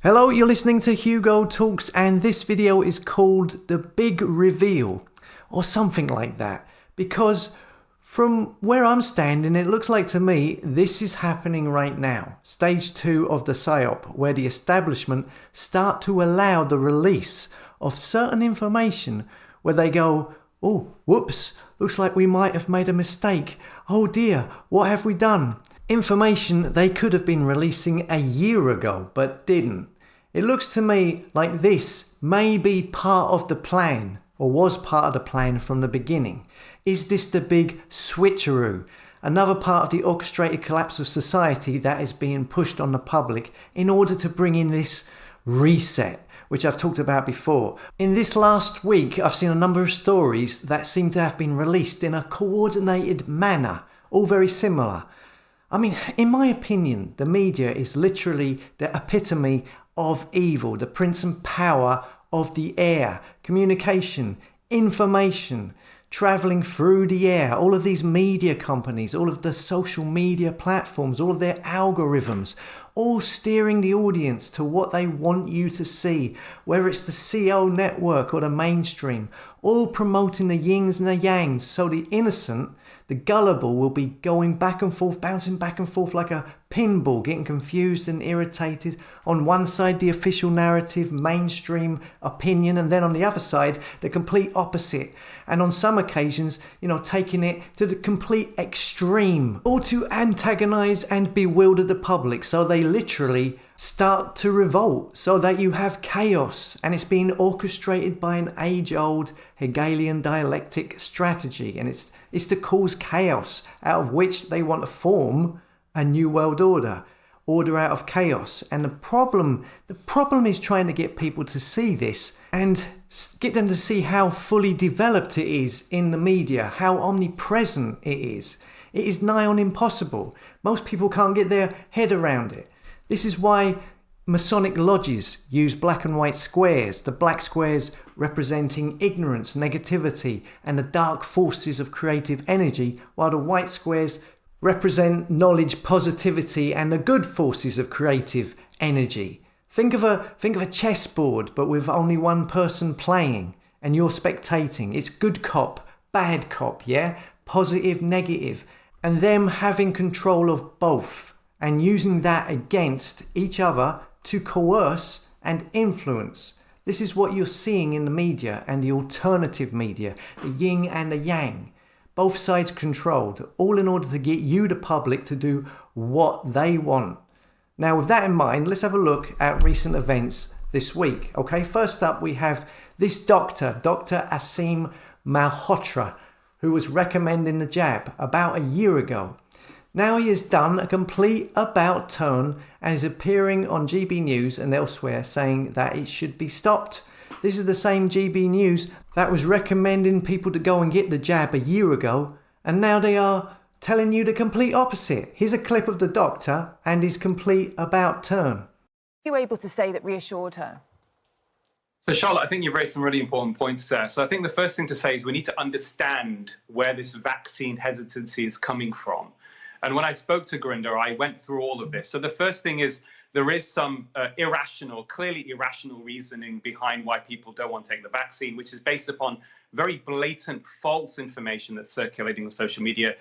Hello, you're listening to Hugo Talks, and this video is called The Big Reveal, or something like that, because from where I'm standing, it looks like to me this is happening right now. Stage 2 of the PSYOP, where the establishment start to allow the release of certain information where they go, oh, whoops, looks like we might have made a mistake. Oh dear, what have we done? Information they could have been releasing a year ago, but didn't. It looks to me like this may be part of the plan, or was part of the plan from the beginning. Is this the big switcheroo? Another part of the orchestrated collapse of society that is being pushed on the public in order to bring in this reset, which I've talked about before. In this last week, I've seen a number of stories that seem to have been released in a coordinated manner, all very similar. I mean, in my opinion, the media is literally the epitome of evil, the prince and power of the air, communication, information, traveling through the air, all of these media companies, all of the social media platforms, all of their algorithms, all steering the audience to what they want you to see, whether it's the CO network or the mainstream, all promoting the yins and the yangs, so the innocent, the gullible, will be going back and forth, bouncing back and forth like a pinball, getting confused and irritated. On one side, the official narrative, mainstream opinion, and then on the other side, the complete opposite. And on some occasions, taking it to the complete extreme, or to antagonize and bewilder the public. So they literally start to revolt, so that you have chaos, and it's being orchestrated by an age-old Hegelian dialectic strategy, and it's to cause chaos, out of which they want to form a new world order out of chaos. And the problem is trying to get people to see this and get them to see how fully developed it is in the media, how omnipresent it is. It is nigh on impossible. Most people can't get their head around it. This is why Masonic lodges use black and white squares, the black squares representing ignorance, negativity, and the dark forces of creative energy, while the white squares represent knowledge, positivity, and the good forces of creative energy. Think of a chessboard, but with only one person playing, and you're spectating. It's good cop, bad cop, yeah? Positive, negative, and them having control of both, and using that against each other to coerce and influence. This is what you're seeing in the media and the alternative media, the yin and the yang. Both sides controlled, all in order to get you, the public, to do what they want. Now, with that in mind, let's have a look at recent events this week. Okay, first up, we have this Dr. Asim Malhotra, who was recommending the jab about a year ago. Now he has done a complete about turn and is appearing on GB News and elsewhere saying that it should be stopped. This is the same GB News that was recommending people to go and get the jab a year ago, and now they are telling you the complete opposite. Here's a clip of the doctor and his complete about turn. You were able to say that reassured her? So Charlotte, I think you've raised some really important points there. So I think the first thing to say is we need to understand where this vaccine hesitancy is coming from. And when I spoke to Gurinder, I went through all of this. So the first thing is there is some clearly irrational reasoning behind why people don't want to take the vaccine, which is based upon very blatant false information that's circulating on social media.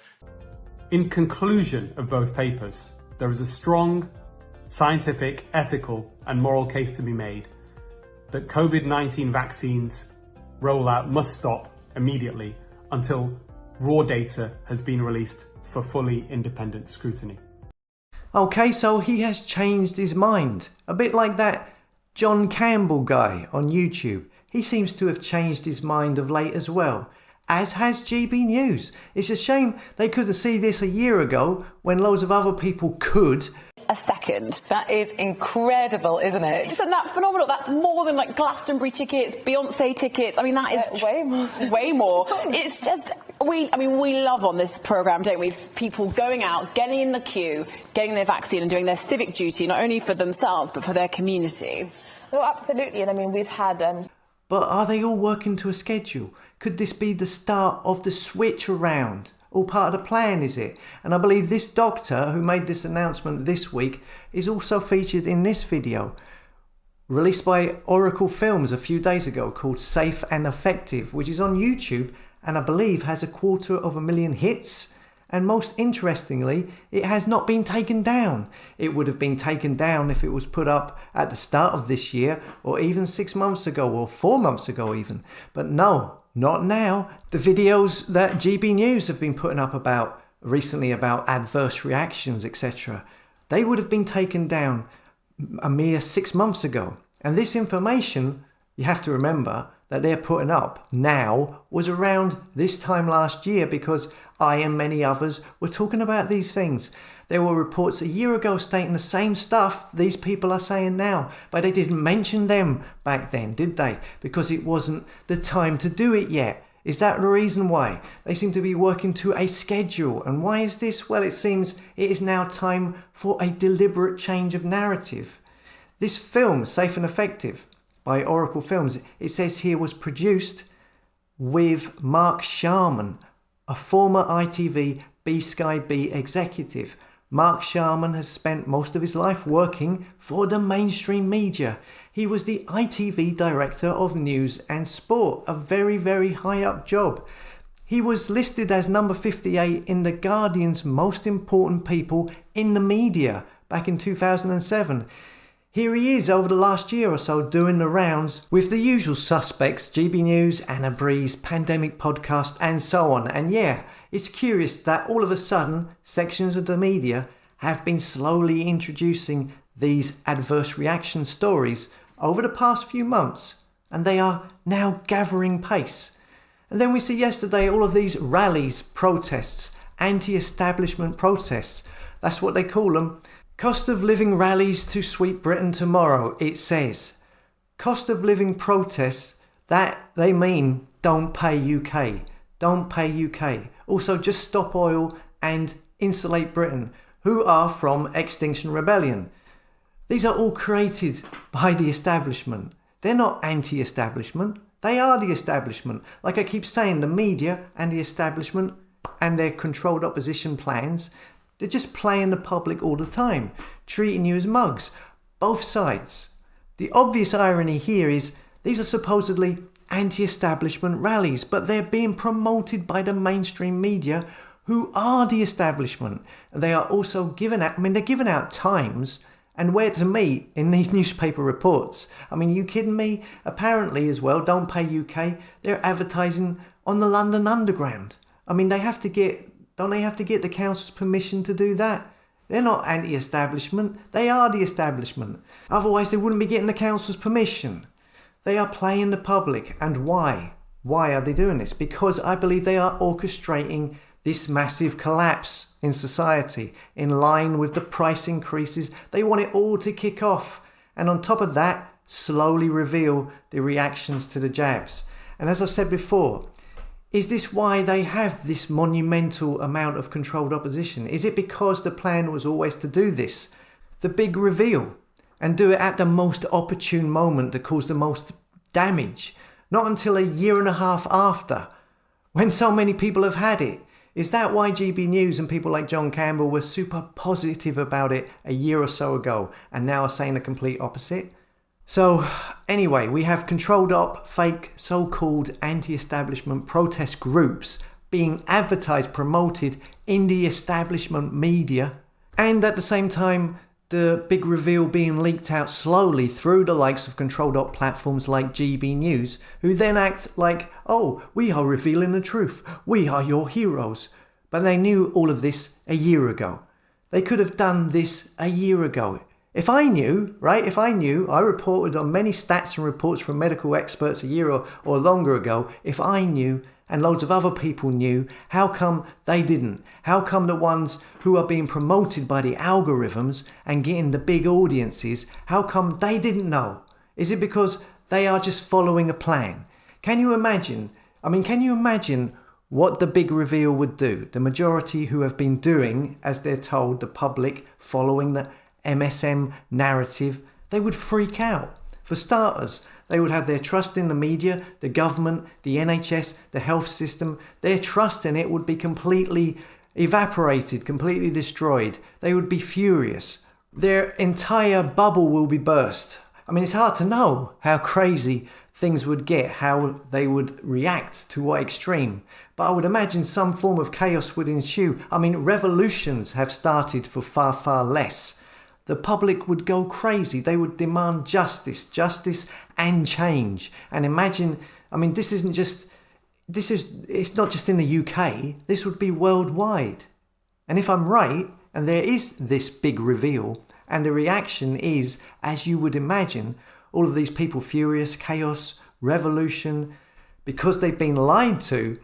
In conclusion of both papers, there is a strong scientific, ethical, and moral case to be made that COVID-19 vaccines rollout must stop immediately until raw data has been released for fully independent scrutiny. Okay, so he has changed his mind. A bit like that John Campbell guy on YouTube. He seems to have changed his mind of late as well, as has GB News. It's a shame they couldn't see this a year ago when loads of other people could. A second. That is incredible, isn't it? Isn't that phenomenal? That's more than like Glastonbury tickets, Beyonce tickets. I mean, that is way more. Way more. It's just, we love on this programme, don't we? People going out, getting in the queue, getting their vaccine and doing their civic duty, not only for themselves, but for their community. Oh, absolutely. And I mean, we've had... But are they all working to a schedule? Could this be the start of the switch around? All part of the plan, is it? And I believe this doctor who made this announcement this week is also featured in this video, released by Oracle Films a few days ago, called Safe and Effective, which is on YouTube and I believe has 250,000 hits. And most interestingly, it has not been taken down. It would have been taken down if it was put up at the start of this year, or even 6 months ago, or 4 months ago even. But no, not now. The videos that GB News have been putting up recently about adverse reactions, etc., they would have been taken down a mere 6 months ago. And this information, you have to remember, that they're putting up now was around this time last year, because I and many others were talking about these things. There were reports a year ago stating the same stuff these people are saying now, but they didn't mention them back then, did they? Because it wasn't the time to do it yet. Is that the reason why? They seem to be working to a schedule. And why is this? Well, it seems it is now time for a deliberate change of narrative. This film, Safe and Effective, by Oracle Films, it says here was produced with Mark Sharman, a former ITV B-Sky B executive. Mark Sharman has spent most of his life working for the mainstream media. He was the ITV Director of News and Sport, a very, very high up job. He was listed as number 58 in The Guardian's most important people in the media back in 2007. Here he is over the last year or so doing the rounds with the usual suspects, GB News, Anna Breeze, Pandemic Podcast and so on. And yeah, it's curious that all of a sudden sections of the media have been slowly introducing these adverse reaction stories over the past few months, and they are now gathering pace. And then we see yesterday all of these rallies, protests, anti-establishment protests, that's what they call them. Cost of living rallies to sweep Britain tomorrow, it says. Cost of living protests, that they mean don't pay UK. Don't pay UK. Also just stop oil and insulate Britain, who are from Extinction Rebellion. These are all created by the establishment. They're not anti-establishment. They are the establishment. Like I keep saying, the media and the establishment and their controlled opposition plans, they're just playing the public all the time, treating you as mugs, both sides. The obvious irony here is these are supposedly anti-establishment rallies, but they're being promoted by the mainstream media, who are the establishment. They are also giving out, they're giving out times and where to meet in these newspaper reports. You kidding me? Apparently as well, Don't Pay UK, they're advertising on the London Underground. Don't they have to get the council's permission to do that? They're not anti-establishment. They are the establishment. Otherwise, they wouldn't be getting the council's permission. They are playing the public. And why? Why are they doing this? Because I believe they are orchestrating this massive collapse in society in line with the price increases. They want it all to kick off. And on top of that, slowly reveal the reactions to the jabs. And as I've said before, is this why they have this monumental amount of controlled opposition? Is it because the plan was always to do this? The big reveal, and do it at the most opportune moment to cause the most damage? Not until a year and a half after, when so many people have had it. Is that why GB News and people like John Campbell were super positive about it a year or so ago, and now are saying the complete opposite? So anyway, we have controlled op, fake, so-called anti-establishment protest groups being advertised, promoted in the establishment media, and at the same time the big reveal being leaked out slowly through the likes of controlled op platforms like GB News, who then act like, oh, we are revealing the truth, we are your heroes. But they knew all of this a year ago. They could have done this a year ago. If I knew, I reported on many stats and reports from medical experts a year or longer ago. If I knew, and loads of other people knew, how come they didn't? How come the ones who are being promoted by the algorithms and getting the big audiences, how come they didn't know? Is it because they are just following a plan? Can you imagine what the big reveal would do? The majority who have been doing, as they're told, the public, following the MSM narrative, they would freak out. For starters, They would have their trust in the media, the government, the NHS, the health system. Their trust in it would be completely evaporated, completely destroyed. They would be furious. Their entire bubble will be burst. I mean, it's hard to know how crazy things would get, how they would react, to what extreme. But I would imagine some form of chaos would ensue. I mean, revolutions have started for far, far less. The public would go crazy. They would demand justice and change. And imagine, I mean, it's not just in the UK, this would be worldwide. And if I'm right, and there is this big reveal, and the reaction is, as you would imagine, all of these people furious, chaos, revolution, because they've been lied to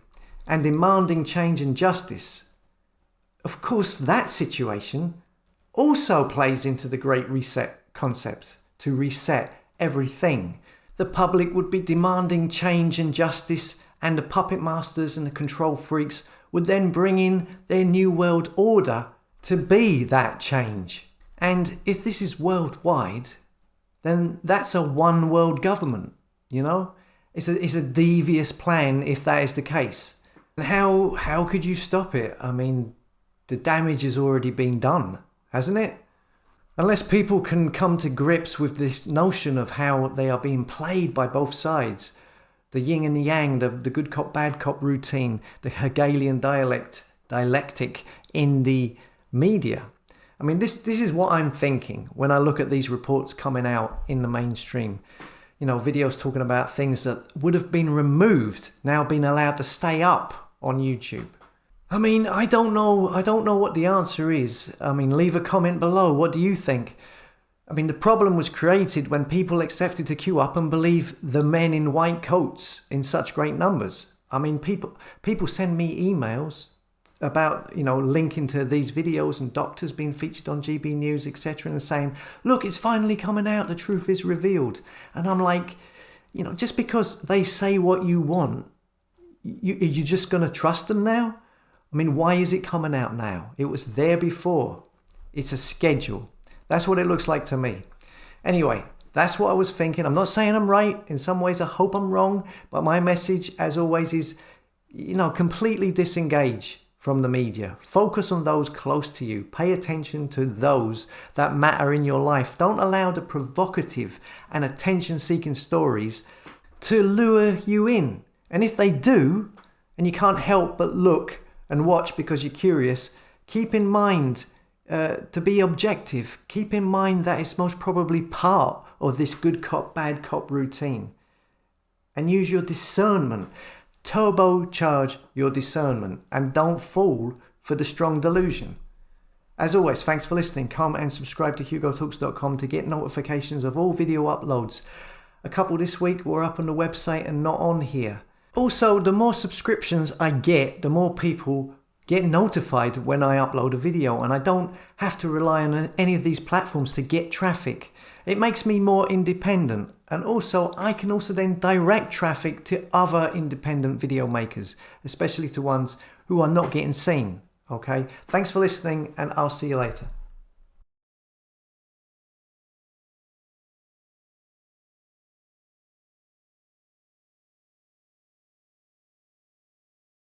and demanding change and justice. Of course, that situation also plays into the Great Reset concept, to reset everything. The public would be demanding change and justice, and the puppet masters and the control freaks would then bring in their new world order to be that change. And if this is worldwide, then that's a one world government, you know? It's a devious plan if that is the case. And how could you stop it? I mean, the damage has already been done, hasn't it? Unless people can come to grips with this notion of how they are being played by both sides, the yin and the yang, the good cop, bad cop routine, the Hegelian dialectic in the media. I mean, this is what I'm thinking when I look at these reports coming out in the mainstream. You know, videos talking about things that would have been removed, now being allowed to stay up on YouTube. I mean, I don't know what the answer is. I mean, leave a comment below. What do you think? I mean, the problem was created when people accepted to queue up and believe the men in white coats in such great numbers. I mean, people send me emails about, you know, linking to these videos and doctors being featured on GB News, etc., and saying, look, it's finally coming out, the truth is revealed. And I'm like, you know, just because they say what you want, you're just going to trust them now? I mean, why is it coming out now? It was there before. It's a schedule. That's what it looks like to me. Anyway, that's what I was thinking. I'm not saying I'm right. In some ways, I hope I'm wrong. But my message, as always, is, you know, completely disengage from the media. Focus on those close to you. Pay attention to those that matter in your life. Don't allow the provocative and attention-seeking stories to lure you in. And if they do, and you can't help but look and watch because you're curious, keep in mind to be objective. Keep in mind that it's most probably part of this good cop, bad cop routine. And use your discernment. Turbocharge your discernment and don't fall for the strong delusion. As always, thanks for listening. Come and subscribe to hugotalks.com to get notifications of all video uploads. A couple this week were up on the website and not on here. Also, the more subscriptions I get, the more people get notified when I upload a video, and I don't have to rely on any of these platforms to get traffic. It makes me more independent, and also I can also then direct traffic to other independent video makers, especially to ones who are not getting seen. Okay, thanks for listening, and I'll see you later.